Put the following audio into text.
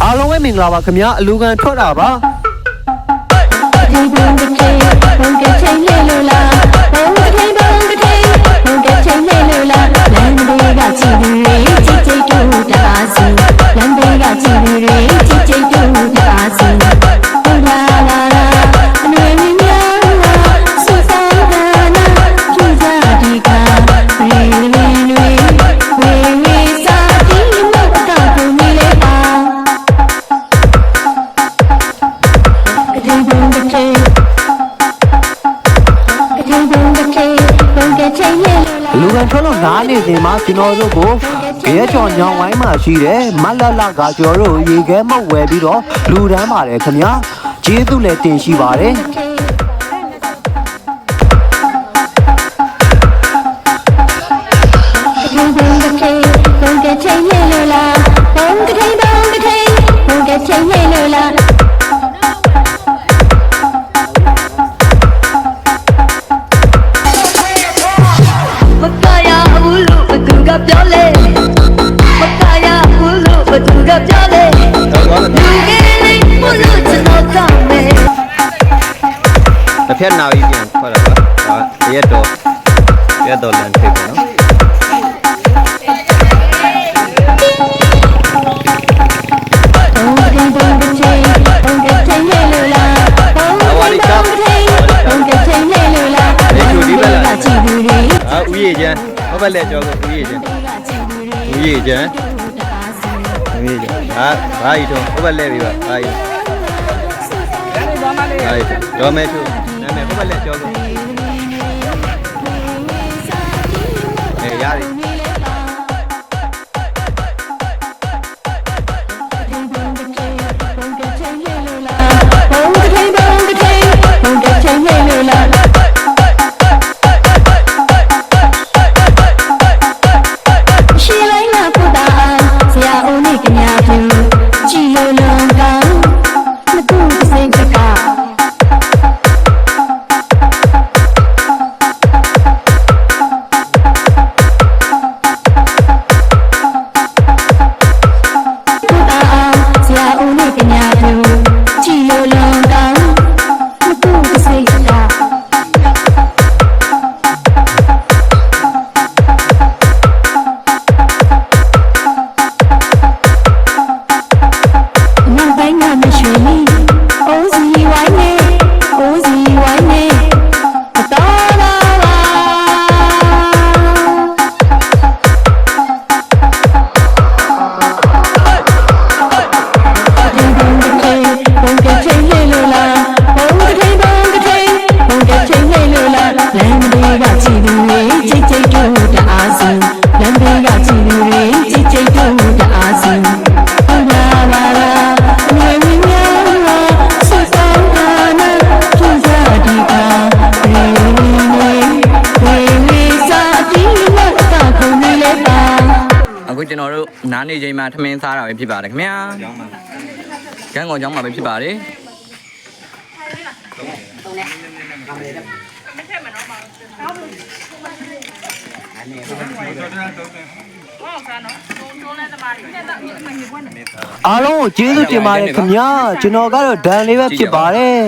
အားလုံးပဲမင်္ဂလာပါခင်ဗျာအလူခံထွက်တာပါဒီဘုံကထိန်ဘုံကထိန်လေလိုလားဘုံကထိန်ဘုံကထိန်ဘုံကထိန်လေလိုလားလမ်းတွေကချီပြီးချစ်ချိတ်တို့တအားစီလမ်းတွေကချီပြီးချစ်ချိတ်တို့တအားစီဘုရားလာလာအနွေမြများဆူဆောင်တာနာကြည်စားဒီကရေလင်းတွေဝေဝေစာဒီမောက်ကပုံမီလေးပါဒီဘုံကထိန်လူကန်ထွက်လို့နားနေစဉ်မှာကျွန်တော်တို့ကိုရဲချော်ညောင်ဝိုင်းမှာရှိတယ်မလလကကျွန်တော်တို့ရေခဲမောက်ဝယ်ပြီးတော့လူတန်းပါတယ်ခင်ဗျာကျေးဇူးလည်းတင်ရှိပါတယ်ပြောလေမကရဘူးလို့ဘသူကပြောလေလူကြီးလေးဘုလို့ချင်တော့ကောင်းမယ်တစ်ဖက်နာကြီးပြန်ထွက်လာပါရက်တော့လမ်းထိပ်ပါနော်ဦးရည်ချမ်းဘက်လက်ကြောကိုဦးရည်ချမ်းဘာကြီးတော့ဘက်လက်ပြီးပါဘာကြီးတော့မဲသူနာမည်ဘက်လက်ကြောကိုရတယ်ကျွန်တော်တို့နားနေချိန်မှာထမင်းစားတာပဲဖြစ်ပါတယ်ခင်ဗျာကန်းကောင်ကျောင်းမှာပဲဖြစ်ပါတယ်အားလုံးကိုကျေးဇူးတင်ပါတယ်ခင်ဗျာကျွန်တော်ကတော့ဒန်လေးပဲဖြစ်ပါတယ်